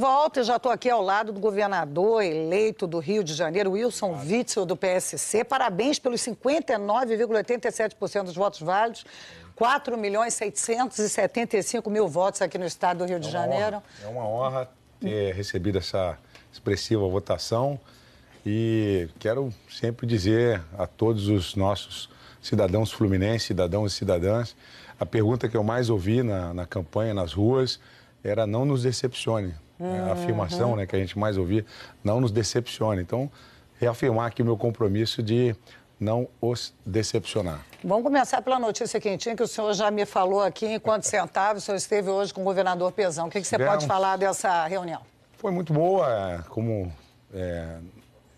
volta, eu já estou aqui ao lado do governador eleito do Rio de Janeiro, Wilson Witzel, do PSC. Parabéns pelos 59,87% dos votos válidos, 4.675.000 votos aqui no estado do Rio de Janeiro. É uma honra ter recebido essa expressiva votação e quero sempre dizer a todos os nossos cidadãos fluminenses, cidadãos e cidadãs, a pergunta que eu mais ouvi na campanha, nas ruas, era não nos decepcione. A afirmação, né, que a gente mais ouvia, não nos decepcione. Então, reafirmar aqui o meu compromisso de não os decepcionar. Vamos começar pela notícia quentinha que o senhor já me falou aqui enquanto sentava. O senhor esteve hoje com o governador Pezão. O que você pode falar dessa reunião? Foi muito boa, como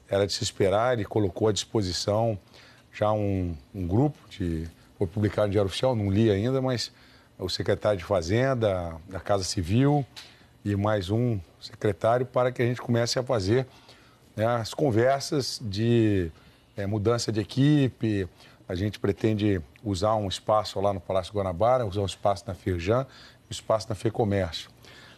era de se esperar. Ele colocou à disposição já um grupo, foi publicado no Diário Oficial, não li ainda, mas o secretário de Fazenda, da Casa Civil e mais um secretário para que a gente comece a fazer, né, as conversas de mudança de equipe. A gente pretende usar um espaço lá no Palácio Guanabara, usar um espaço na Firjan, um espaço na FEComércio,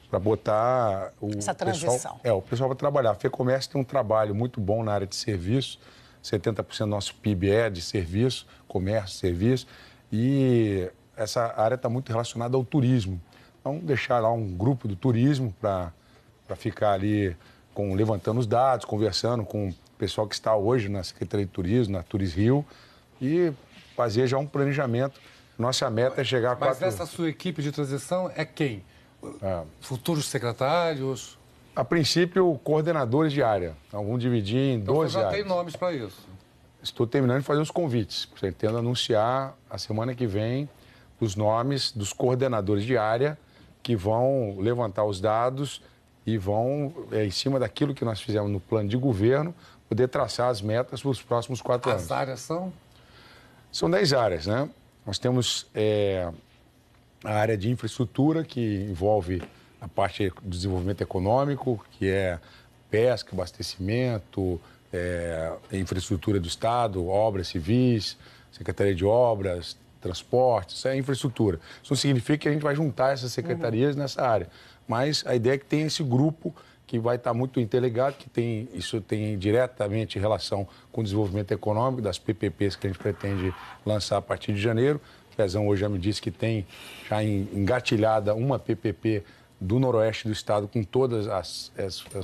para botar essa transição. O pessoal vai trabalhar. A FEComércio tem um trabalho muito bom na área de serviço, 70% do nosso PIB é de serviço, comércio, serviço, e essa área está muito relacionada ao turismo. Então, deixar lá um grupo do turismo para ficar ali levantando os dados, conversando com o pessoal que está hoje na Secretaria de Turismo, na Turisrio, e fazer já um planejamento. Nossa meta é chegar a Mas essa sua equipe de transição é quem? Futuros secretários? A princípio, coordenadores de área. Então, vamos dividir em 12 áreas. Já tem nomes para isso? Estou terminando de fazer os convites. Pretendo anunciar a semana que vem os nomes dos coordenadores de área que vão levantar os dados e vão, em cima daquilo que nós fizemos no plano de governo, poder traçar as metas para os próximos 4 anos. As áreas são? São 10 áreas, né? Nós temos a área de infraestrutura, que envolve a parte do desenvolvimento econômico, que é pesca, abastecimento, infraestrutura do Estado, obras civis, Secretaria de Obras, transporte, isso é infraestrutura. Isso não significa que a gente vai juntar essas secretarias nessa área, mas a ideia é que tem esse grupo que vai estar muito interligado, que isso tem diretamente relação com o desenvolvimento econômico, das PPPs que a gente pretende lançar a partir de janeiro. O Pezão hoje já me disse que tem já engatilhada uma PPP do noroeste do estado com todas as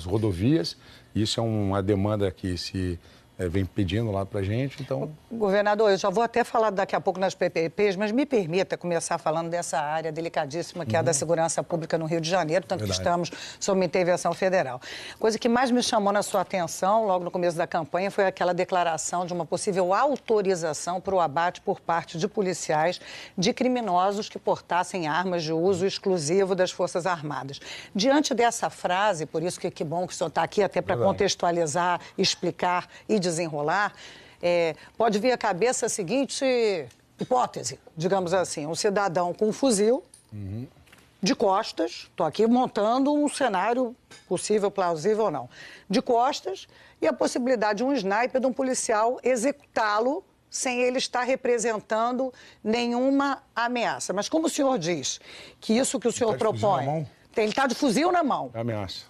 rodovias. Isso é uma demanda que se vem pedindo lá para a gente, então... Governador, eu já vou até falar daqui a pouco nas PPPs, mas me permita começar falando dessa área delicadíssima que é a da segurança pública no Rio de Janeiro, tanto que estamos sob uma intervenção federal. Coisa que mais me chamou na sua atenção, logo no começo da campanha, foi aquela declaração de uma possível autorização para o abate por parte de policiais de criminosos que portassem armas de uso exclusivo das Forças Armadas. Diante dessa frase, por isso que bom que o senhor está aqui até para contextualizar, explicar e desenrolar, pode vir à cabeça a seguinte hipótese, digamos assim, um cidadão com um fuzil de costas, estou aqui montando um cenário possível, plausível ou não, de costas, e a possibilidade de um sniper, de um policial executá-lo sem ele estar representando nenhuma ameaça. Mas como o senhor diz que isso que o senhor propõe... Ele está de fuzil na mão. É ameaça.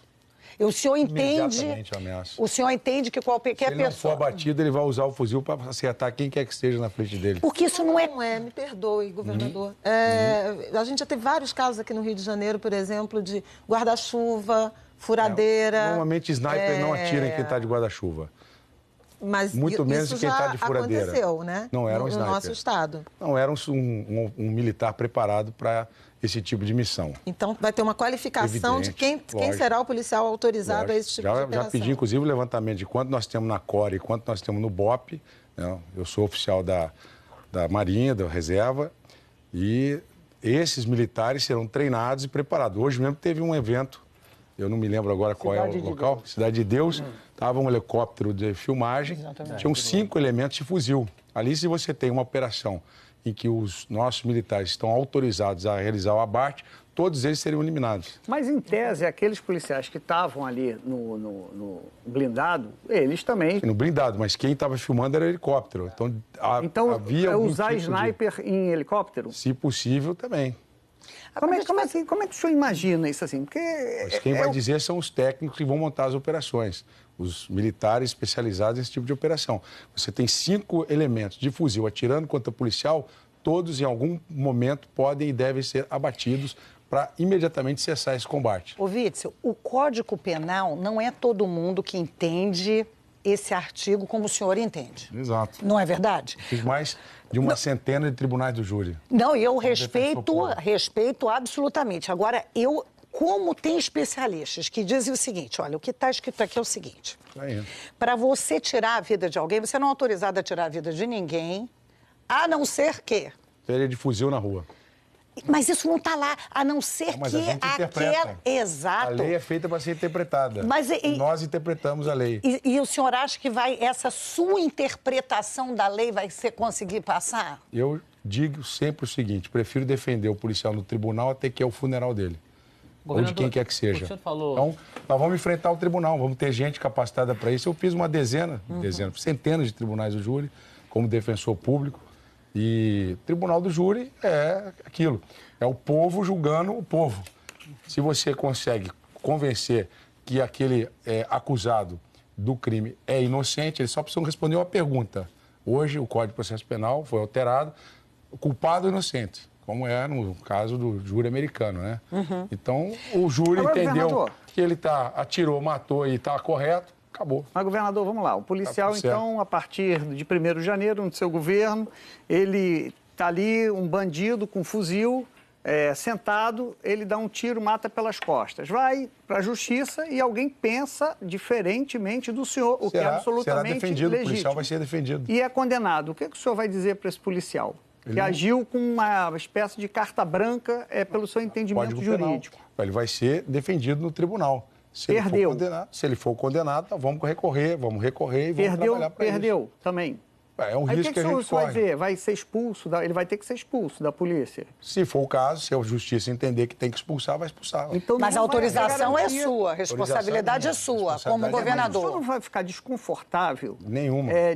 O senhor entende... Imediatamente ameaça. O senhor entende que qualquer pessoa... Se ele não for abatido, ele vai usar o fuzil para acertar quem quer que esteja na frente dele. Porque isso não é... Não é, me perdoe, governador. A gente já teve vários casos aqui no Rio de Janeiro, por exemplo, de guarda-chuva, furadeira... Normalmente, sniper não atira em quem está de guarda-chuva. Mas muito menos isso quem está de já furadeira. aconteceu, né? Não era um sniper. No nosso estado. Não, era um militar preparado para esse tipo de missão. Então, vai ter uma qualificação Evidente, de quem será o policial autorizado a esse tipo de operação. Já pedi, inclusive, o levantamento de quanto nós temos na CORE e quanto nós temos no BOP. Né? Eu sou oficial da Marinha, da Reserva, e esses militares serão treinados e preparados. Hoje mesmo teve um evento, eu não me lembro agora qual é o local, Cidade de Deus, estava um helicóptero de filmagem, tinham 5 elementos de fuzil. Ali, se você tem uma operação em que os nossos militares estão autorizados a realizar o abate, todos eles seriam eliminados. Mas, em tese, aqueles policiais que estavam ali no blindado, eles também... No blindado, mas quem estava filmando era helicóptero. Então, havia usar sniper em helicóptero? Se possível, também. Como é que o senhor imagina isso assim? Porque Mas quem vai dizer são os técnicos que vão montar as operações, os militares especializados nesse tipo de operação. Você tem 5 elementos de fuzil atirando contra policial, todos em algum momento podem e devem ser abatidos para imediatamente cessar esse combate. Ô, Witzel, o Código Penal não é todo mundo que entende esse artigo como o senhor entende. Exato. Não é verdade? Fiz mais de uma centena de tribunais do júri. Não, eu respeito absolutamente. Agora, como tem especialistas que dizem o seguinte, olha, o que está escrito aqui é o seguinte, para você tirar a vida de alguém, você não é autorizado a tirar a vida de ninguém, a não ser que... Teria de fuzil na rua. Mas isso não está lá, a não ser mas que a gente interpreta. Exato. A lei é feita para ser interpretada. Mas, nós interpretamos a lei. E o senhor acha que essa sua interpretação da lei vai conseguir passar? Eu digo sempre o seguinte, prefiro defender o policial no tribunal até que é o funeral dele. Ou de quem quer que seja. O senhor falou... Então, nós vamos enfrentar o tribunal, vamos ter gente capacitada para isso. Eu fiz uma centenas de tribunais do júri, como defensor público. E tribunal do júri é aquilo, é o povo julgando o povo. Se você consegue convencer que aquele acusado do crime é inocente, eles só precisam responder uma pergunta. Hoje o Código de Processo Penal foi alterado, culpado ou inocente, como é no caso do júri americano, né? Então o júri entendeu que ele atirou, matou e está correto. Acabou. Mas, governador, vamos lá. O policial, então, a partir de 1º de janeiro, no seu governo, ele está ali, um bandido com fuzil, sentado, ele dá um tiro, mata pelas costas. Vai para a justiça e alguém pensa diferentemente do senhor, o que é absolutamente será defendido, legítimo. O policial vai ser defendido. E é condenado. O que o senhor vai dizer para esse policial? Que agiu com uma espécie de carta branca pelo seu entendimento jurídico. Ele vai ser defendido no tribunal. Se ele for condenado, vamos recorrer e vamos trabalhar para isso. Perdeu também. É um risco que a gente corre. Vai ver? Vai ser expulso? Ele vai ter que ser expulso da polícia? Se for o caso, se a justiça entender que tem que expulsar, vai expulsar. Então, mas a autorização é sua, a responsabilidade é sua, como governador. O senhor não vai ficar desconfortável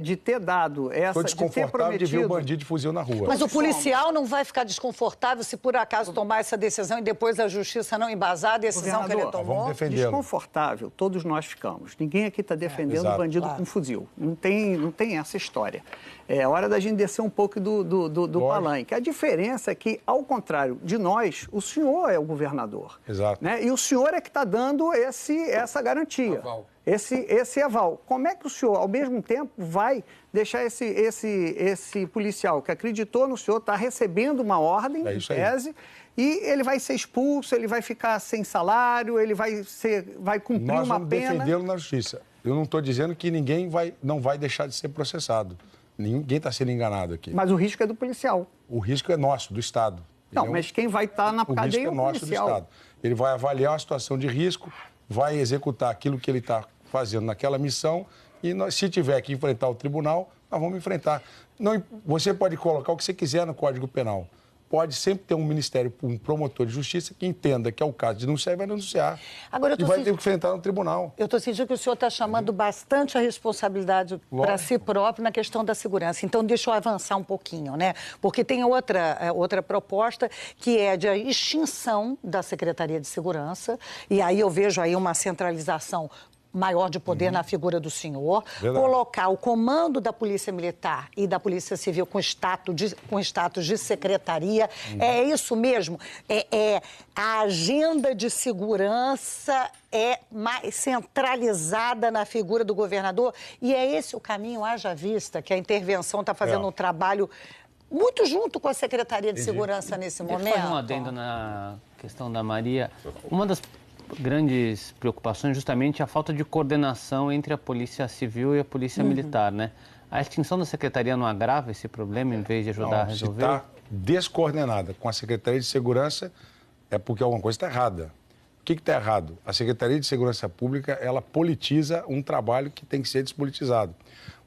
de ter dado essa... Estou desconfortável de ver o bandido de fuzil na rua. Mas o policial não vai ficar desconfortável se por acaso tomar essa decisão e depois a justiça não embasar a decisão que ele tomou? Vamos defendê-lo. Desconfortável, todos nós ficamos. Ninguém aqui está defendendo o bandido com fuzil. Não tem essa história. É hora da gente descer um pouco do palanque. A diferença é que, ao contrário de nós, o senhor é o governador. Exato. Né? E o senhor é que está dando essa garantia. Aval. Esse aval. Como é que o senhor, ao mesmo tempo, vai deixar esse policial que acreditou no senhor, está recebendo uma ordem, em tese, e ele vai ser expulso, ele vai ficar sem salário, ele vai cumprir uma pena... Nós vamos defendê-lo na justiça. Eu não estou dizendo que ninguém não vai deixar de ser processado. Ninguém está sendo enganado aqui. Mas o risco é do policial. O risco é nosso, do Estado. Não, mas quem vai estar na cadeia é o policial. O risco é nosso, do Estado. Ele vai avaliar a situação de risco, vai executar aquilo que ele está fazendo naquela missão e se tiver que enfrentar o tribunal, nós vamos enfrentar. Você pode colocar o que você quiser no Código Penal. Pode sempre ter um ministério, um promotor de justiça que entenda que é o caso de denunciar e vai denunciar. Agora, e vai ter que enfrentar no tribunal. Eu estou sentindo que o senhor está chamando bastante a responsabilidade para si próprio na questão da segurança. Então, deixa eu avançar um pouquinho, né? Porque tem outra proposta que é de extinção da Secretaria de Segurança. E aí eu vejo aí uma centralização maior de poder na figura do senhor, colocar o comando da Polícia Militar e da Polícia Civil com status de secretaria. É isso mesmo? A agenda de segurança é mais centralizada na figura do governador e é esse o caminho, haja vista, que a intervenção está fazendo um trabalho muito junto com a Secretaria de Segurança nesse momento. Deixa eu fazer um adendo na questão da Maria. Uma das grandes preocupações justamente a falta de coordenação entre a Polícia Civil e a Polícia Militar, né? A extinção da Secretaria não agrava esse problema em vez de ajudar a resolver? Se está descoordenada com a Secretaria de Segurança, é porque alguma coisa está errada. O que está errado? A Secretaria de Segurança Pública, ela politiza um trabalho que tem que ser despolitizado.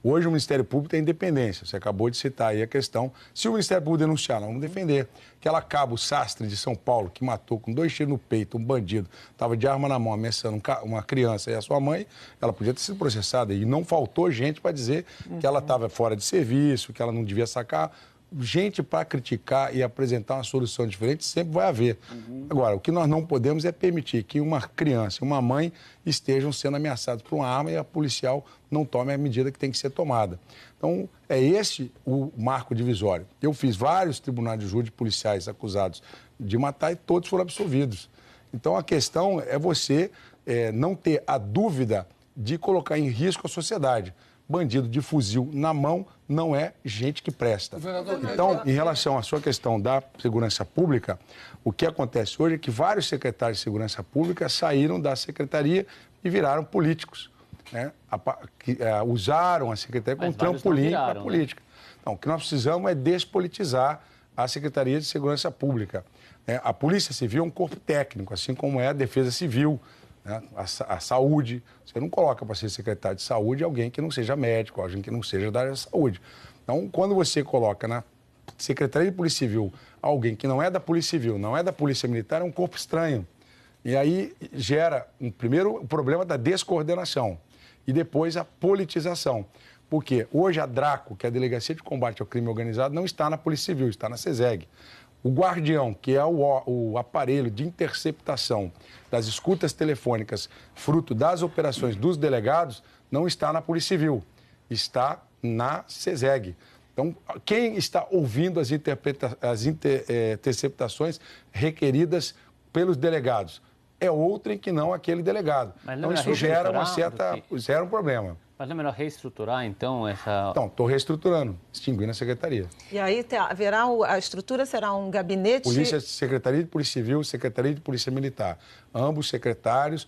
Hoje o Ministério Público tem independência. Você acabou de citar aí a questão. Se o Ministério Público denunciar, nós vamos defender. Aquela cabo Sastre de São Paulo, que matou com 2 tiros no peito um bandido, estava de arma na mão, ameaçando uma criança e a sua mãe, ela podia ter sido processada. E não faltou gente para dizer que ela estava fora de serviço, que ela não devia sacar gente para criticar e apresentar uma solução diferente sempre vai haver. Agora, o que nós não podemos é permitir que uma criança e uma mãe estejam sendo ameaçados por uma arma e a policial não tome a medida que tem que ser tomada. Então, é esse o marco divisório. Eu fiz vários tribunais de júri de policiais acusados de matar e todos foram absolvidos. Então, a questão é você não ter a dúvida de colocar em risco a sociedade. Bandido de fuzil na mão não é gente que presta. Então, em relação à sua questão da segurança pública, o que acontece hoje é que vários secretários de segurança pública saíram da secretaria e viraram políticos, né? Usaram a secretaria como trampolim para a política. Então, o que nós precisamos é despolitizar a Secretaria de Segurança Pública. A Polícia Civil é um corpo técnico, assim como é a Defesa Civil, né? A saúde. Você não coloca para ser secretário de saúde alguém que não seja médico, alguém que não seja da área da saúde. Então, quando você coloca na Secretaria de Polícia Civil alguém que não é da Polícia Civil, não é da Polícia Militar, é um corpo estranho. E aí gera, primeiro, o problema da descoordenação e depois a politização. Porque hoje a DRACO, que é a Delegacia de Combate ao Crime Organizado, não está na Polícia Civil, está na SESEG. O Guardião, que é o aparelho de interceptação das escutas telefônicas, fruto das operações dos delegados, não está na Polícia Civil, está na SESEG. Então, quem está ouvindo as interceptações requeridas pelos delegados? É outrem que não aquele delegado. Então, isso gera um problema. Mas não é melhor reestruturar, então, essa... Então, estou reestruturando, extinguindo a secretaria. E aí haverá a estrutura será um gabinete... Secretaria de Polícia Civil, Secretaria de Polícia Militar. Ambos secretários.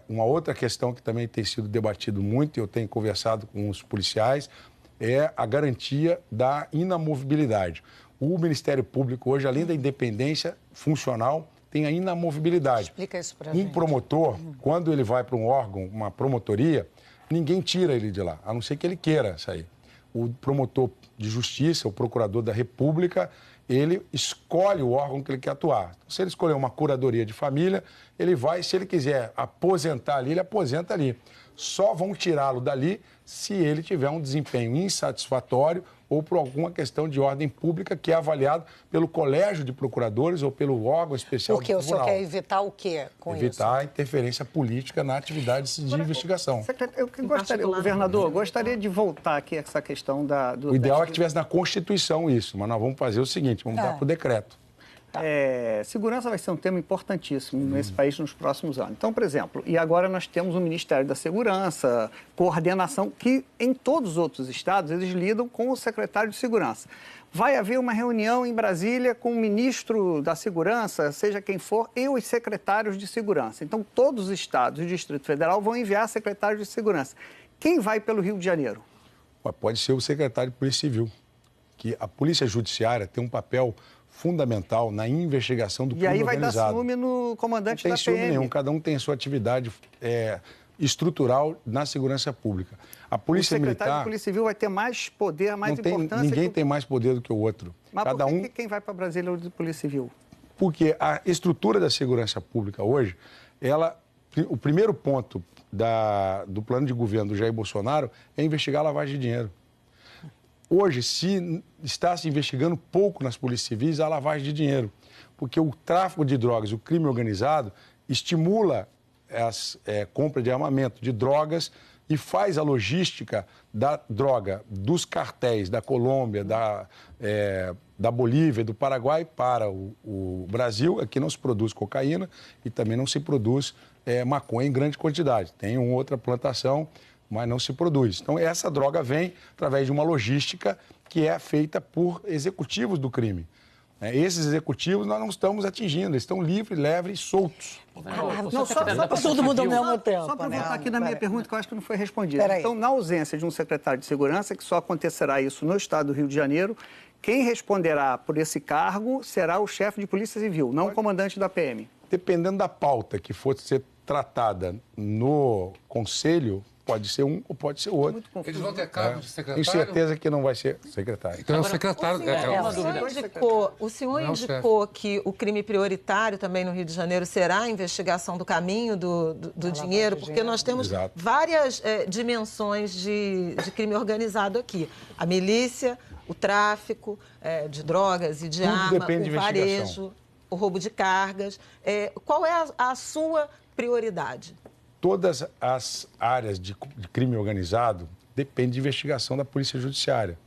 Uma outra questão que também tem sido debatido muito, e eu tenho conversado com os policiais, é a garantia da inamovibilidade. O Ministério Público hoje, além da independência funcional, tem a inamovibilidade. Explica isso para a gente. Um promotor, quando ele vai para um órgão, uma promotoria, ninguém tira ele de lá, a não ser que ele queira sair. O promotor de justiça, o procurador da República, ele escolhe o órgão que ele quer atuar. Então, se ele escolher uma curadoria de família, ele vai, se ele quiser aposentar ali, ele aposenta ali. Só vão tirá-lo dali se ele tiver um desempenho insatisfatório ou por alguma questão de ordem pública que é avaliado pelo Colégio de Procuradores ou pelo órgão especial do Tribunal. O senhor quer evitar o quê com isso? Evitar a interferência política na atividade de investigação. Eu gostaria, governador, gostaria de voltar aqui a essa questão O ideal é que tivesse na Constituição isso, mas nós vamos fazer o seguinte, vamos dar para o decreto. Segurança vai ser um tema importantíssimo nesse país nos próximos anos. Então, por exemplo, e agora nós temos o Ministério da Segurança, coordenação, que em todos os outros estados eles lidam com o secretário de Segurança. Vai haver uma reunião em Brasília com o ministro da Segurança, seja quem for, e os secretários de Segurança. Então, todos os estados e o Distrito Federal vão enviar secretários de Segurança. Quem vai pelo Rio de Janeiro? Pode ser o secretário de Polícia Civil, que a Polícia Judiciária tem um papel fundamental na investigação do crime organizado. E aí vai dar ciúme no comandante da PM. Não tem ciúme nenhum, cada um tem a sua atividade estrutural na segurança pública. A Polícia Militar... O secretário de Polícia Civil vai ter mais poder, mais importância... Ninguém tem mais poder do que o outro. Mas por que quem vai para Brasília é o de Polícia Civil? Porque a estrutura da segurança pública hoje, o primeiro ponto do plano de governo do Jair Bolsonaro é investigar a lavagem de dinheiro. Hoje, está se investigando pouco nas polícias civis a lavagem de dinheiro, porque o tráfico de drogas, o crime organizado, estimula a compra de armamento, de drogas, e faz a logística da droga dos cartéis da Colômbia, da Bolívia, do Paraguai para o Brasil. Aqui não se produz cocaína e também não se produz maconha em grande quantidade. Tem uma outra plantação, mas não se produz. Então, essa droga vem através de uma logística que é feita por executivos do crime. Esses executivos nós não estamos atingindo, eles estão livres, leves e soltos. Só para todo mundo ao mesmo tempo. Só para voltar aqui na minha pergunta, que eu acho que não foi respondida. Então, na ausência de um secretário de Segurança, que só acontecerá isso no estado do Rio de Janeiro, quem responderá por esse cargo será o chefe de Polícia Civil, não o comandante da PM. Dependendo da pauta que for ser tratada no Conselho, pode ser um ou pode ser outro. Eles vão ter cargo de secretário? Tenho certeza que não vai ser secretário. Então, agora, o secretário... O senhor indicou que o crime prioritário também no Rio de Janeiro será a investigação do caminho do dinheiro, porque nós temos várias dimensões de crime organizado aqui. A milícia, o tráfico de drogas e de arma, o varejo, o roubo de cargas. Qual é a sua prioridade? Todas as áreas de crime organizado dependem de investigação da Polícia Judiciária.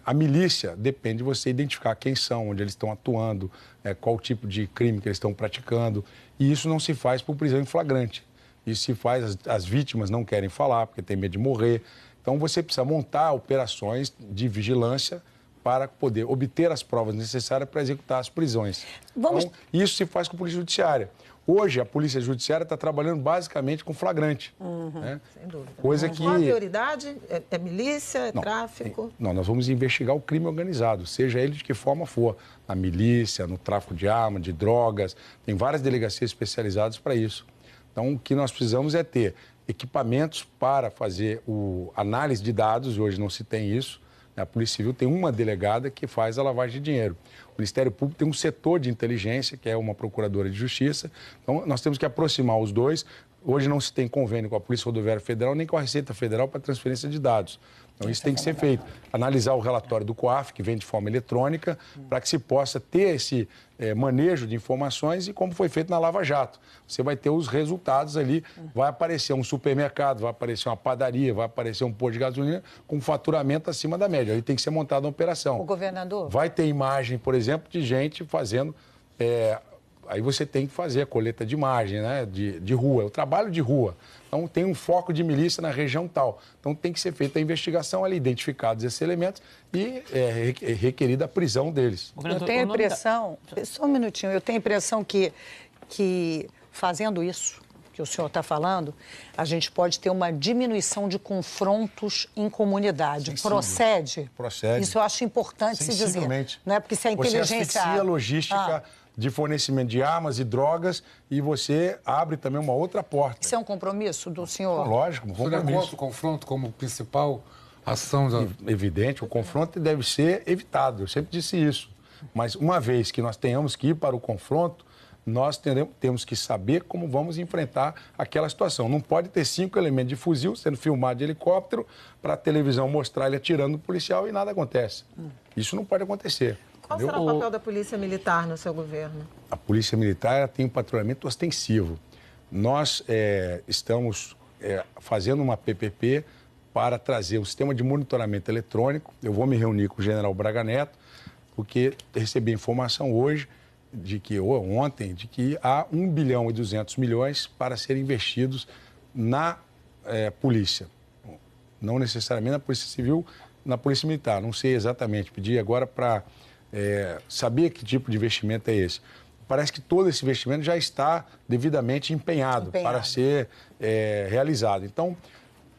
A milícia depende de você identificar quem são, onde eles estão atuando, qual tipo de crime que eles estão praticando. E isso não se faz por prisão em flagrante. Isso se faz, as vítimas não querem falar porque tem medo de morrer. Então você precisa montar operações de vigilância para poder obter as provas necessárias para executar as prisões. Então, isso se faz com a Polícia Judiciária. Hoje, a Polícia Judiciária está trabalhando basicamente com flagrante. Sem dúvida. Coisa que... Qual a prioridade? É milícia? É tráfico? Não, nós vamos investigar o crime organizado, seja ele de que forma for. Na milícia, no tráfico de armas, de drogas. Tem várias delegacias especializadas para isso. Então, o que nós precisamos é ter equipamentos para fazer análise de dados. Hoje não se tem isso. A Polícia Civil tem uma delegada que faz a lavagem de dinheiro. O Ministério Público tem um setor de inteligência, que é uma procuradora de justiça. Então, nós temos que aproximar os dois. Hoje não se tem convênio com a Polícia Rodoviária Federal nem com a Receita Federal para transferência de dados. Então, isso tem que ser feito. Analisar o relatório do COAF, que vem de forma eletrônica, para que se possa ter esse manejo de informações e como foi feito na Lava Jato. Você vai ter os resultados ali, vai aparecer um supermercado, vai aparecer uma padaria, vai aparecer um posto de gasolina com faturamento acima da média. Aí tem que ser montada uma operação. O governador? Vai ter imagem, por exemplo, de gente fazendo... Aí você tem que fazer a coleta de imagem, né, de rua, o trabalho de rua. Então, tem um foco de milícia na região tal. Então, tem que ser feita a investigação ali, identificados esses elementos e requerida a prisão deles. Eu tenho a impressão, só um minutinho, eu tenho a impressão que fazendo isso que o senhor está falando, a gente pode ter uma diminuição de confrontos em comunidade. Sensível. Procede? Procede. Isso eu acho importante se dizer. Não é porque se a inteligência... Você asfixia a logística de fornecimento de armas e drogas e você abre também uma outra porta. Isso é um compromisso do senhor? Lógico, um compromisso. Você conta o confronto como principal ação da... Evidente, o confronto deve ser evitado, eu sempre disse isso. Mas uma vez que nós tenhamos que ir para o confronto, nós temos que saber como vamos enfrentar aquela situação. Não pode ter 5 elementos de fuzil sendo filmado de helicóptero para a televisão mostrar ele atirando no policial e nada acontece. Isso não pode acontecer. Qual será o papel da Polícia Militar no seu governo? A Polícia Militar tem um patrulhamento ostensivo. Nós estamos fazendo uma PPP para trazer um sistema de monitoramento eletrônico. Eu vou me reunir com o general Braga Neto, porque recebi informação hoje, ontem, de que há 1 bilhão e 200 milhões para serem investidos na polícia. Não necessariamente na Polícia Civil, na Polícia Militar. Não sei exatamente, pedi agora para... saber que tipo de investimento é esse. Parece que todo esse investimento já está devidamente empenhado. Para ser realizado. Então,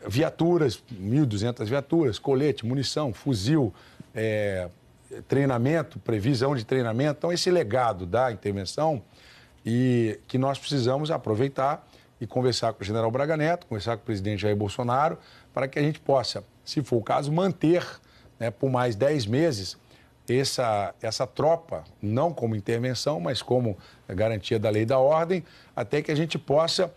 viaturas, 1.200 viaturas, colete, munição, fuzil, treinamento, previsão de treinamento. Então, esse legado da intervenção e que nós precisamos aproveitar e conversar com o general Braga Neto, conversar com o presidente Jair Bolsonaro, para que a gente possa, se for o caso, manter por mais 10 meses essa tropa, não como intervenção, mas como garantia da lei e da ordem, até que a gente possa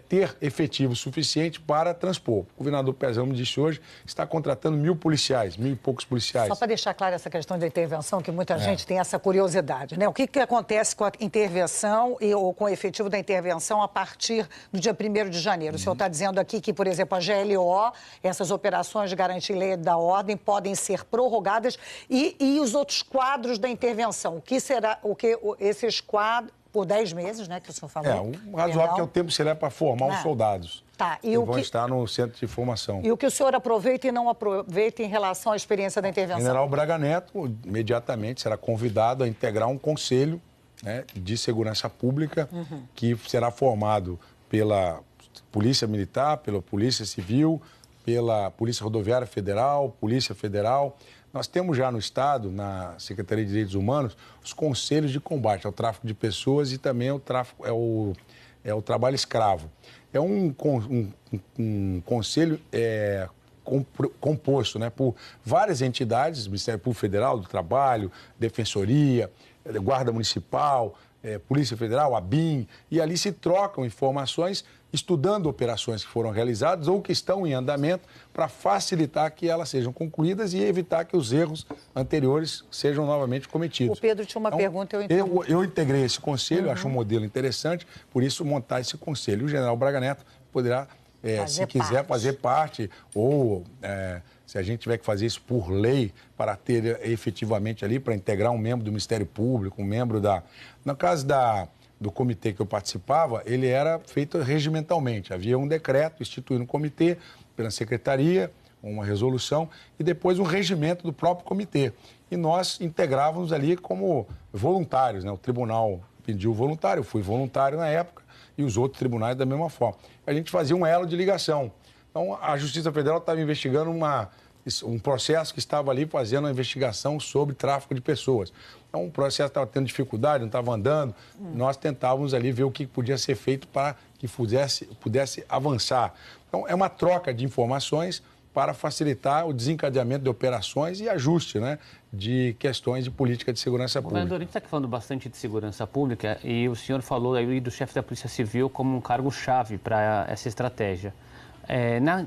ter efetivo suficiente para transpor. O governador Pezão me disse hoje está contratando 1.000 policiais, 1.000 e poucos policiais. Só para deixar clara essa questão da intervenção, que muita gente tem essa curiosidade, né? O que acontece com a intervenção ou com o efetivo da intervenção a partir do dia 1º de janeiro? O senhor está dizendo aqui que, por exemplo, a GLO, essas operações de garantia lei da ordem podem ser prorrogadas e os outros quadros da intervenção? O que será, esses quadros... Por 10 meses, né, que o senhor falou. O razoável que é o tempo que se leva para formar os soldados. E vão estar no centro de formação. E o que o senhor aproveita e não aproveita em relação à experiência da intervenção? O general Braga Neto, imediatamente, será convidado a integrar um conselho de segurança pública que será formado pela Polícia Militar, pela Polícia Civil, pela Polícia Rodoviária Federal, Polícia Federal. Nós temos já no Estado, na Secretaria de Direitos Humanos, os conselhos de combate ao tráfico de pessoas e também ao tráfico, o trabalho escravo. É um conselho composto por várias entidades, Ministério Público Federal do Trabalho, Defensoria, Guarda Municipal, Polícia Federal, ABIN, e ali se trocam informações estudando operações que foram realizadas ou que estão em andamento para facilitar que elas sejam concluídas e evitar que os erros anteriores sejam novamente cometidos. O Pedro tinha uma pergunta, eu integrei esse conselho, acho um modelo interessante, por isso montar esse conselho. O general Braga Neto poderá, se quiser, fazer parte ou... se a gente tiver que fazer isso por lei para ter efetivamente ali, para integrar um membro do Ministério Público, um membro da... No caso do comitê que eu participava, ele era feito regimentalmente. Havia um decreto instituindo um comitê pela secretaria, uma resolução, e depois um regimento do próprio comitê. E nós integrávamos ali como voluntários, né? O tribunal pediu voluntário, eu fui voluntário na época, e os outros tribunais da mesma forma. A gente fazia um elo de ligação. Então, a Justiça Federal estava investigando um processo que estava ali fazendo uma investigação sobre tráfico de pessoas. Então, o processo estava tendo dificuldade, não estava andando. Nós tentávamos ali ver o que podia ser feito para que pudesse avançar. Então, é uma troca de informações para facilitar o desencadeamento de operações e ajuste, né, de questões de política de segurança pública. Governador, a gente está aqui falando bastante de segurança pública e o senhor falou aí do chefe da Polícia Civil como um cargo-chave para essa estratégia.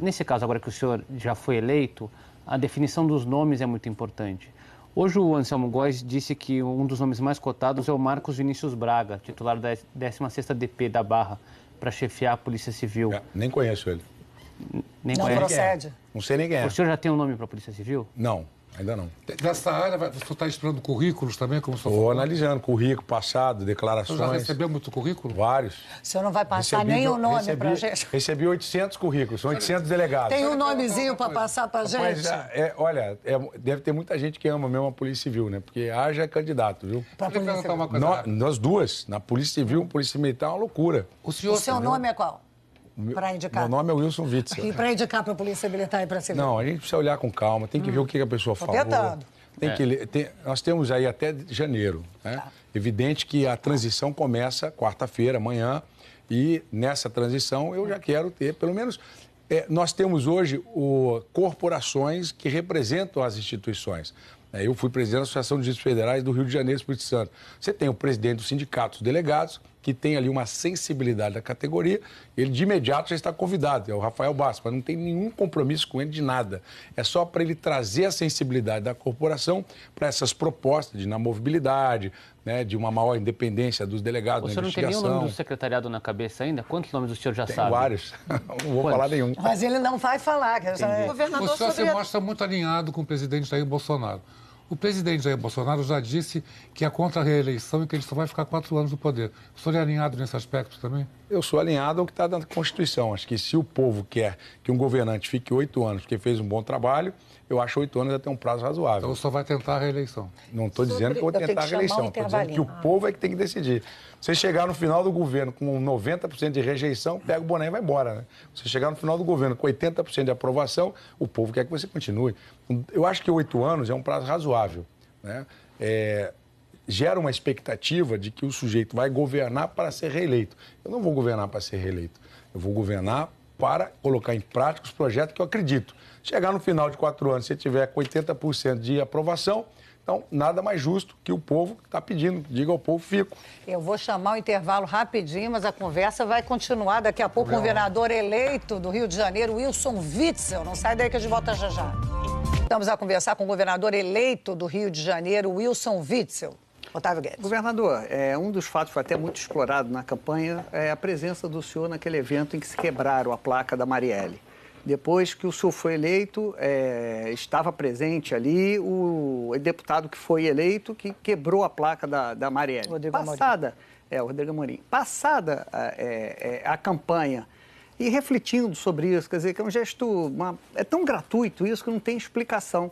Nesse caso, agora que o senhor já foi eleito, a definição dos nomes é muito importante. Hoje o Anselmo Góes disse que um dos nomes mais cotados é o Marcos Vinícius Braga, titular da 16ª DP da Barra, para chefiar a Polícia Civil. Nem conheço ele. Nem não conhece. procede. Não sei nem quem é. O senhor já tem um nome para a Polícia Civil? Não. Ainda não. Nessa área, você está esperando currículos também, como o senhor falou? Estou analisando currículo, passado, declarações. Você já recebeu muito currículo? Vários. O senhor não vai passar nem o nome para a gente? Recebi 800 currículos, são 800 delegados. Tem um nomezinho para passar para a gente? Mas, olha, deve ter muita gente que ama mesmo a Polícia Civil, né? Porque haja candidato, viu? Para a Polícia Civil. Nós duas, na Polícia Civil, Polícia Militar, é uma loucura. O seu nome é qual? Para indicar. Meu nome é Wilson Witzel. E para indicar para a Polícia Militar e para a Civil? Não, a gente precisa olhar com calma, tem que ver o que a pessoa falou. Nós temos aí até janeiro, né? Tá. Evidente que a transição começa quarta-feira, amanhã, e nessa transição eu já quero ter, pelo menos, nós temos hoje corporações que representam as instituições. Eu fui presidente da Associação de Juízes Federais do Rio de Janeiro e Espírito Santo. Você tem o presidente do sindicato, os delegados, que tem ali uma sensibilidade da categoria, ele de imediato já está convidado, é o Rafael Bastos, mas não tem nenhum compromisso com ele de nada. É só para ele trazer a sensibilidade da corporação para essas propostas de inamovibilidade, né, de uma maior independência dos delegados na investigação. O senhor não tem nenhum nome do secretariado na cabeça ainda? Quantos nomes o senhor já sabe? Vários, não vou falar nenhum. Mas ele não vai falar. O senhor se mostra muito alinhado com o presidente Jair Bolsonaro. O presidente Jair Bolsonaro já disse que é contra a reeleição e que ele só vai ficar 4 anos no poder. O senhor é alinhado nesse aspecto também? Eu sou alinhado ao que está na Constituição. Acho que se o povo quer que um governante fique 8 anos porque fez um bom trabalho, eu acho 8 anos até um prazo razoável. Então o senhor vai tentar a reeleição? Não estou dizendo que eu vou tentar a reeleição. Estou dizendo que o povo é que tem que decidir. Você chegar no final do governo com 90% de rejeição, pega o boné e vai embora, né? Você chegar no final do governo com 80% de aprovação, o povo quer que você continue. Eu acho que 8 anos é um prazo razoável, né? Gera uma expectativa de que o sujeito vai governar para ser reeleito. Eu não vou governar para ser reeleito. Eu vou governar para colocar em prática os projetos que eu acredito. Chegar no final de 4 anos, se tiver com 80% de aprovação, então nada mais justo que o povo está pedindo. Diga ao povo, fico. Eu vou chamar o intervalo rapidinho, mas a conversa vai continuar. Daqui a pouco, o governador eleito do Rio de Janeiro, Wilson Witzel. Não sai daí que a gente volta já já. Estamos a conversar com o governador eleito do Rio de Janeiro, Wilson Witzel. Otávio Guedes. Governador, um dos fatos que foi até muito explorado na campanha é a presença do senhor naquele evento em que se quebraram a placa da Marielle. Depois que o senhor foi eleito, estava presente ali o deputado que foi eleito, que quebrou a placa da Marielle. Rodrigo Amorim. O Rodrigo Amorim. Passada a campanha e refletindo sobre isso, quer dizer, que é um gesto, é tão gratuito isso que não tem explicação.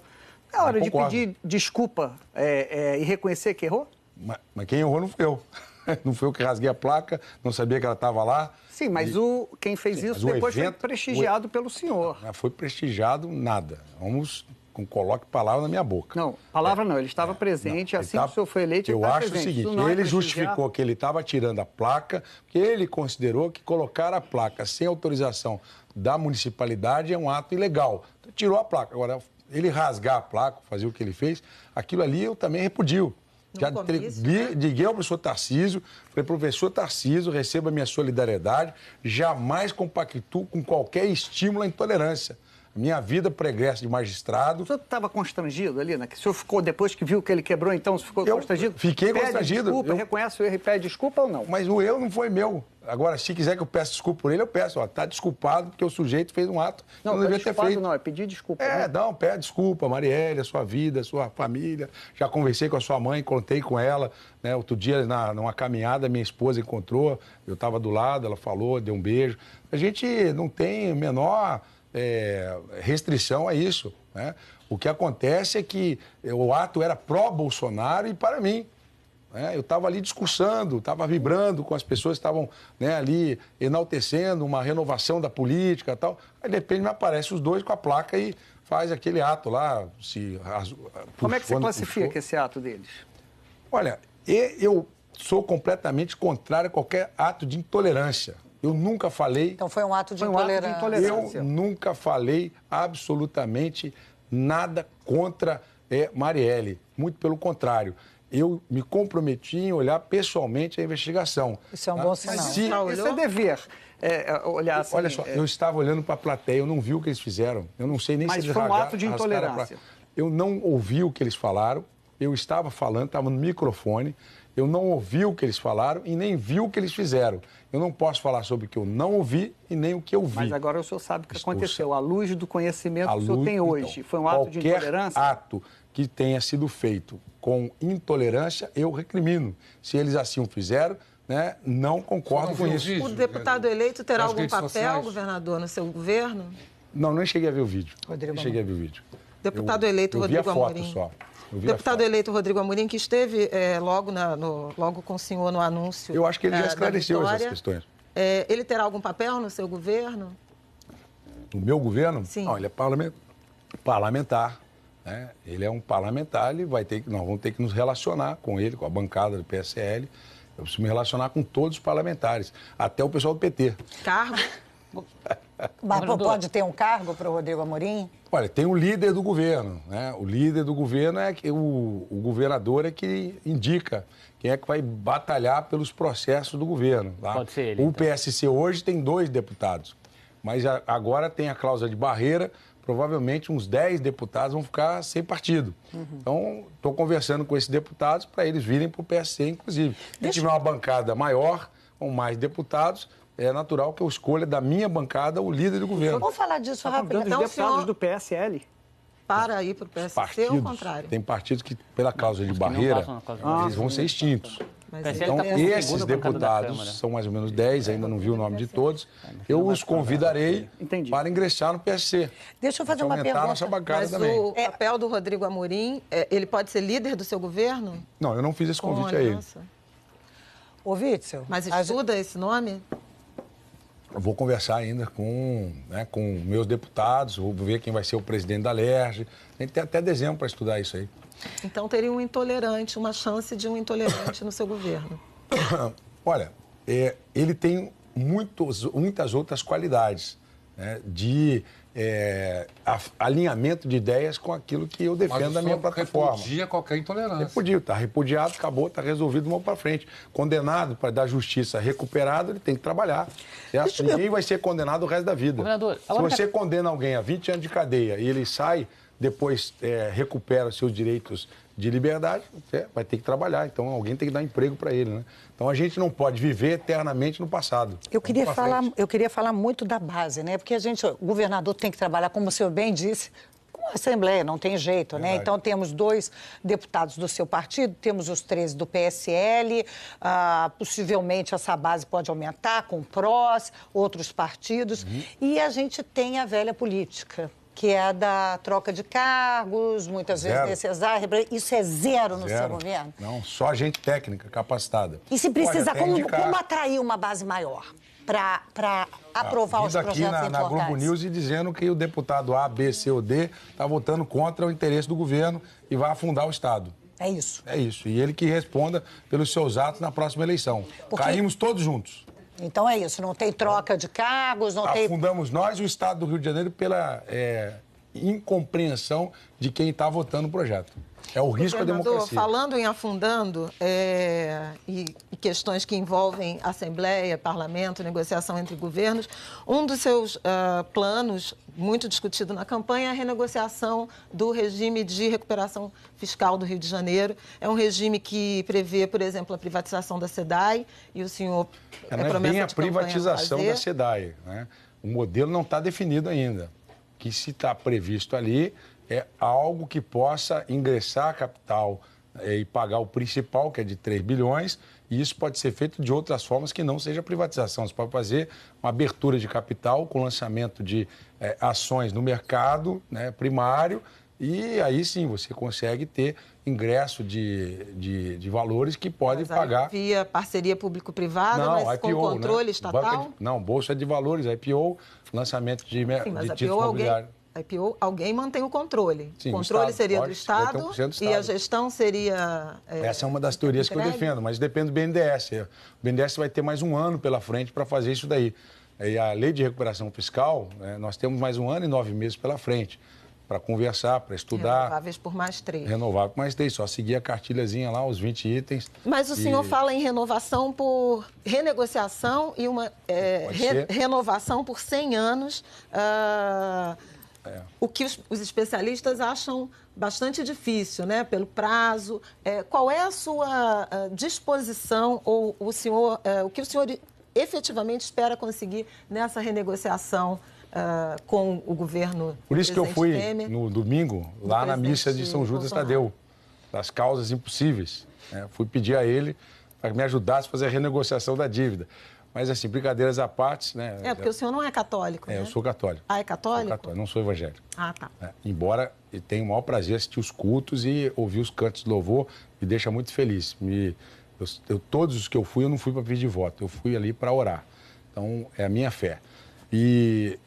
É hora de pedir desculpa e reconhecer que errou? Mas quem errou não fui eu. Não fui eu que rasguei a placa, não sabia que ela estava lá. Sim, mas quem fez isso depois foi prestigiado pelo senhor. Não foi prestigiado nada. Coloque palavra na minha boca. Não, palavra não. Ele estava presente, assim que o senhor foi eleito, eu acho o seguinte, ele justificou que ele estava tirando a placa, porque ele considerou que colocar a placa sem autorização da municipalidade é um ato ilegal. Então, tirou a placa. Agora, ele rasgar a placa, fazer o que ele fez, aquilo ali eu também repudio. Liguei ao professor Tarcísio, falei, professor Tarcísio, receba a minha solidariedade, jamais compactuo com qualquer estímulo à intolerância. Minha vida pregressa de magistrado... O senhor estava constrangido ali, né? Que o senhor ficou, depois que viu que ele quebrou, então, você ficou constrangido? Fiquei constrangido. Desculpa, reconhece o erro e pede desculpa ou não? Mas o erro não foi meu. Agora, se quiser que eu peça desculpa por ele, eu peço. Está desculpado porque o sujeito fez um ato que não deveria ter feito. Não, é pedir desculpa. Não, pede desculpa, Marielle, a sua vida, a sua família. Já conversei com a sua mãe, contei com ela. Né? Outro dia, numa caminhada, minha esposa encontrou, eu estava do lado, ela falou, deu um beijo. A gente não tem menor... restrição a isso, né? O que acontece é que o ato era pró-Bolsonaro e para mim. Né? Eu estava ali discursando, estava vibrando com as pessoas que estavam, né, ali enaltecendo uma renovação da política e tal. Aí, de repente, me aparecem os dois com a placa e faz aquele ato lá. Como é que você classifica esse ato deles? Olha, eu sou completamente contrário a qualquer ato de intolerância. Eu nunca falei... Então foi um ato de intolerância. Eu nunca falei absolutamente nada contra Marielle. Muito pelo contrário. Eu me comprometi em olhar pessoalmente a investigação. Isso é um bom sinal. Isso é dever. Olhar assim, olha só, eu estava olhando para a plateia, eu não vi o que eles fizeram. Eu não sei nem se eles Mas foi um ato de intolerância. Eu não ouvi o que eles falaram. Eu estava falando, estava no microfone. Eu não ouvi o que eles falaram e nem vi o que eles fizeram. Eu não posso falar sobre o que eu não ouvi e nem o que eu vi. Mas agora o senhor sabe o que aconteceu. À luz do conhecimento que o senhor tem hoje, então, foi um ato de intolerância? Qualquer ato que tenha sido feito com intolerância, eu recrimino. Se eles assim o fizeram, né, não concordo com isso. O deputado eleito terá algum papel, governador, no seu governo? Não, nem cheguei a ver o vídeo. Nem cheguei a ver o vídeo. Deputado eleito Rodrigo Amorim. Vi a foto só. Deputado eleito Rodrigo Amorim, que esteve logo com o senhor no anúncio. Eu acho que ele já esclareceu essas questões. Ele terá algum papel no seu governo? No meu governo? Sim. Não, ele é parlamentar. Né? Ele é um parlamentar, nós vamos ter que nos relacionar com ele, com a bancada do PSL. Eu preciso me relacionar com todos os parlamentares, até o pessoal do PT. Cargo? Mas pode ter um cargo para o Rodrigo Amorim? Olha, tem o líder do governo, né? O líder do governo é o governador é que indica quem é que vai batalhar pelos processos do governo. Tá? Pode ser ele. O PSC hoje tem 2 deputados, mas agora tem a cláusula de barreira, provavelmente uns 10 deputados vão ficar sem partido. Então, estou conversando com esses deputados para eles virem para o PSC, inclusive. Se tiver uma bancada maior, com mais deputados, é natural que eu escolha da minha bancada o líder do governo. Vamos falar disso rapidinho. Então, os deputados do PSL? Para ir para o PSC ou o contrário? Tem partidos que, pela cláusula de barreira, eles vão ser extintos. Então, esses deputados, são mais ou menos 10, ainda não vi o nome de todos, eu os convidarei para ingressar no PSC. Deixa eu fazer uma pergunta. Nossa bancada Mas também. o papel do Rodrigo Amorim, ele pode ser líder do seu governo? Não, eu não fiz esse convite a ele. Ô, Witzel. Mas estuda esse nome? Eu vou conversar ainda com meus deputados, vou ver quem vai ser o presidente da LERJ. Tem que ter até dezembro para estudar isso aí. Então teria um intolerante, uma chance de um intolerante no seu governo. Olha, ele tem muitas outras qualidades, né, de alinhamento de ideias com aquilo que eu defendo na minha plataforma. Repudia qualquer intolerância. Repudio, está repudiado, acabou, está resolvido, vamos para frente. Condenado para dar justiça recuperado, ele tem que trabalhar. Ninguém vai ser condenado o resto da vida. Se você condena alguém a 20 anos de cadeia e ele sai, depois recupera seus direitos de liberdade, vai ter que trabalhar. Então, alguém tem que dar emprego para ele, né? Então, a gente não pode viver eternamente no passado. Eu queria falar muito da base, né? Porque o governador tem que trabalhar, como o senhor bem disse, com a Assembleia, não tem jeito, né? Então, temos 2 deputados do seu partido, temos os 13 do PSL, possivelmente essa base pode aumentar com o PROS, outros partidos, e a gente tem a velha política, que é da troca de cargos, muitas vezes necessária. Isso é zero no seu governo? Não, só gente técnica, capacitada. E se precisar, como atrair uma base maior para aprovar os projetos aqui na Globo News e dizendo que o deputado A, B, C ou D está votando contra o interesse do governo e vai afundar o Estado. É isso. É isso. E ele que responda pelos seus atos na próxima eleição. Caímos todos juntos. Então é isso, não tem troca de cargos, não tem... Afundamos nós e o Estado do Rio de Janeiro incompreensão de quem está votando o projeto. É o risco à democracia. Falando em afundando e questões que envolvem Assembleia, Parlamento, negociação entre governos, um dos seus planos, muito discutido na campanha, é a renegociação do regime de recuperação fiscal do Rio de Janeiro. É um regime que prevê, por exemplo, a privatização da SEDAI, e o senhor não é bem a privatização da SEDAI, né? O modelo não está definido ainda. O que se está previsto ali é algo que possa ingressar capital e pagar o principal, que é de 3 bilhões, e isso pode ser feito de outras formas que não seja privatização. Você pode fazer uma abertura de capital com lançamento de ações no mercado, né, primário, e aí sim você consegue ter ingresso de valores que podem pagar... Via parceria público-privada, mas IPO, com controle, né? Estatal? Não, Bolsa de Valores, IPO, lançamento de títulos imobiliários. IPO, alguém mantém o controle. Sim, o controle seria do Estado, do Estado e a gestão seria... Essa é uma das teorias que eu defendo, mas depende do BNDES. O BNDES vai ter mais um ano pela frente para fazer isso daí. E a lei de recuperação fiscal, nós temos mais 1 ano e 9 meses pela frente para conversar, para estudar. Renováveis por mais 3. Renovável por mais 3, só seguir a cartilhazinha lá, os 20 itens. Mas o senhor fala em renovação por renegociação e uma renovação por 100 anos... O que os especialistas acham bastante difícil, né? Pelo prazo. Qual é a sua disposição ou o que o senhor efetivamente espera conseguir nessa renegociação com o governo? Por isso que eu fui Temer, no domingo, lá na missa de São Judas Tadeu, das causas impossíveis. Fui pedir a ele para que me ajudasse a fazer a renegociação da dívida. Mas, assim, brincadeiras à parte, né? Porque o senhor não é católico, né? Eu sou católico. Ah, é católico? Sou católico, não sou evangélico. Ah, tá. Embora eu tenha o maior prazer assistir os cultos e ouvir os cantos de louvor, me deixa muito feliz. Todos os que eu não fui para pedir voto, eu fui ali para orar. Então, é a minha fé. E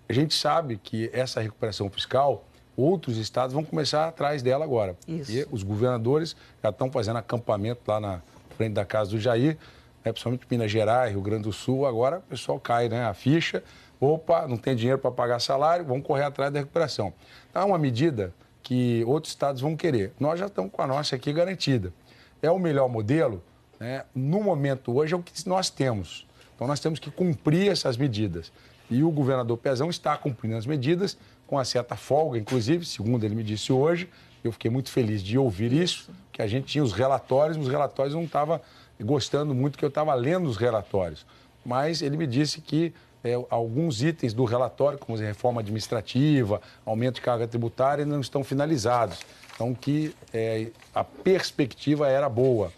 a gente sabe que essa recuperação fiscal, outros estados vão começar atrás dela agora. Isso. E os governadores já estão fazendo acampamento lá na frente da casa do Jair, principalmente Minas Gerais, Rio Grande do Sul, agora o pessoal cai, né? A ficha, opa, não tem dinheiro para pagar salário, vamos correr atrás da recuperação. Então, é uma medida que outros estados vão querer. Nós já estamos com a nossa aqui garantida. É o melhor modelo, né? No momento hoje é o que nós temos. Então, nós temos que cumprir essas medidas. E o governador Pezão está cumprindo as medidas, com uma certa folga, inclusive, segundo ele me disse hoje. Eu fiquei muito feliz de ouvir isso, que a gente tinha os relatórios não estavam gostando muito que eu estava lendo os relatórios. Mas ele me disse que alguns itens do relatório, como a reforma administrativa, aumento de carga tributária, não estão finalizados. Então, que a perspectiva era boa.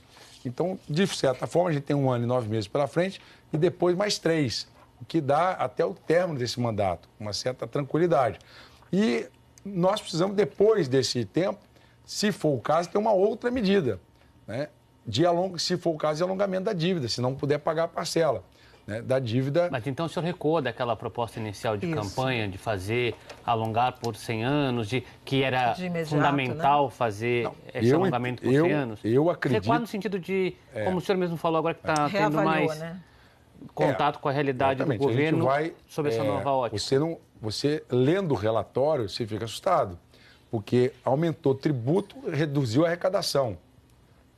Então, de certa forma, a gente tem 1 ano e 9 meses pela frente e depois mais 3, o que dá até o término desse mandato, uma certa tranquilidade. E nós precisamos, depois desse tempo, se for o caso, ter uma outra medida, né? Se for o caso, de alongamento da dívida, se não puder pagar a parcela, né, da dívida. Mas então o senhor recua daquela proposta inicial de campanha, de alongar por 100 anos, que era fundamental, né? Fazer esse alongamento por 100 anos? Eu acredito... Recuar no sentido de, como o senhor mesmo falou agora, que está tendo mais contato com a realidade do governo sobre essa nova ótica. Você, lendo o relatório, você fica assustado, porque aumentou tributo, reduziu a arrecadação,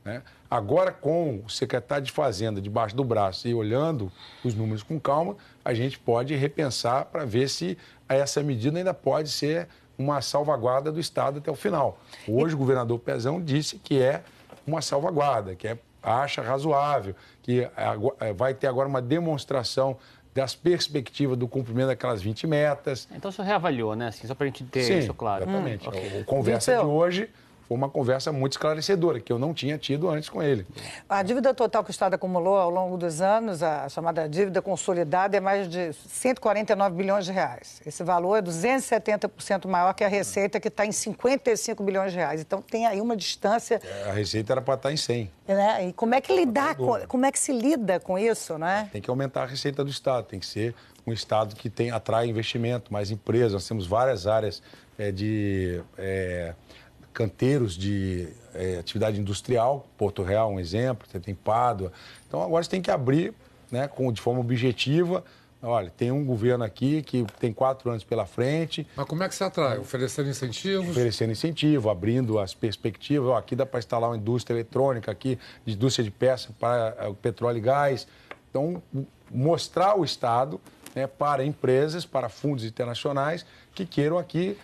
né? Agora, com o secretário de Fazenda debaixo do braço e olhando os números com calma, a gente pode repensar para ver se essa medida ainda pode ser uma salvaguarda do Estado até o final. Hoje, o governador Pezão disse que é uma salvaguarda, que acha razoável, que vai ter agora uma demonstração das perspectivas do cumprimento daquelas 20 metas. Então, o senhor reavaliou, né? Assim, só para a gente ter isso claro. Exatamente. A conversa de hoje foi uma conversa muito esclarecedora, que eu não tinha tido antes com ele. A dívida total que o Estado acumulou ao longo dos anos, a chamada dívida consolidada, é mais de 149 bilhões de reais. Esse valor é 270% maior que a receita, que está em 55 bilhões de reais. Então, tem aí uma distância... A receita era para estar em 100. Né? E como é que como é que se lida com isso, né? Tem que aumentar a receita do Estado, tem que ser um Estado que atrai investimento, mais empresas. Nós temos várias áreas canteiros de atividade industrial, Porto Real um exemplo, você tem Pádua. Então agora você tem que abrir, né, de forma objetiva Olha, tem um governo aqui que tem 4 anos pela frente. Mas como é que se atrai? Oferecendo incentivos? Oferecendo incentivo, abrindo as perspectivas. Ó, aqui dá para instalar uma indústria eletrônica, aqui, indústria de peça para petróleo e gás. Então, mostrar o Estado, né, para empresas, para fundos internacionais que queiram aqui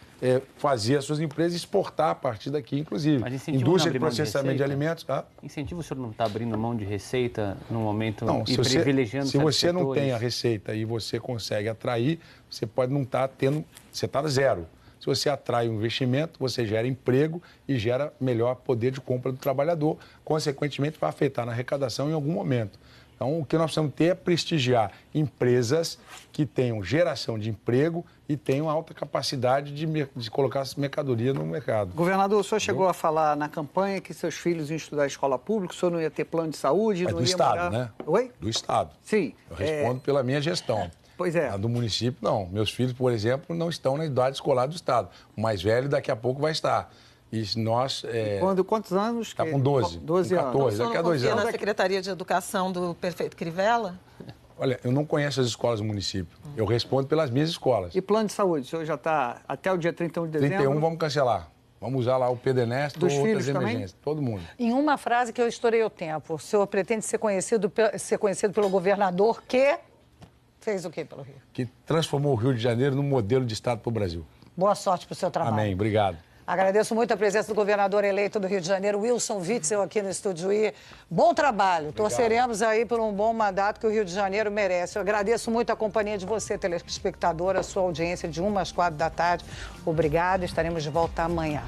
fazer as suas empresas e exportar a partir daqui, inclusive. Indústria de processamento de alimentos. Incentivo, o senhor não está abrindo mão de receita no momento não, e privilegiando se você não tem a receita e você consegue atrair, você pode não estar tendo, você está zero. Se você atrai um investimento, você gera emprego e gera melhor poder de compra do trabalhador, consequentemente vai afetar na arrecadação em algum momento. Então, o que nós precisamos ter é prestigiar empresas que tenham geração de emprego e tenham alta capacidade de colocar essa mercadoria no mercado. Governador, o senhor chegou a falar na campanha que seus filhos iam estudar em escola pública, o senhor não ia ter plano de saúde, não ia do Estado, morar... né? Oi? Do Estado. Sim. Eu respondo pela minha gestão. Pois é. A do município, não. Meus filhos, por exemplo, não estão na idade escolar do Estado. O mais velho daqui a pouco vai estar. E nós... Quantos anos? Está com 12. 12 com 14, anos. daqui a 2 anos. Na Secretaria de Educação do prefeito Crivella? Olha, eu não conheço as escolas do município. Eu respondo pelas minhas escolas. E plano de saúde? O senhor já está até o dia 31 de dezembro? 31 vamos cancelar. Vamos usar lá o PDNEST ou outras emergências. Todo mundo. Em uma frase que eu estourei o tempo, o senhor pretende ser conhecido pelo governador que fez o quê pelo Rio? Que transformou o Rio de Janeiro num modelo de Estado para o Brasil. Boa sorte para o seu trabalho. Amém. Obrigado. Agradeço muito a presença do governador eleito do Rio de Janeiro, Wilson Witzel, aqui no Estúdio I. Bom trabalho. Obrigado. Torceremos aí por um bom mandato que o Rio de Janeiro merece. Eu agradeço muito a companhia de você, telespectador, a sua audiência de 1 às 4 da tarde. Obrigado. Estaremos de volta amanhã.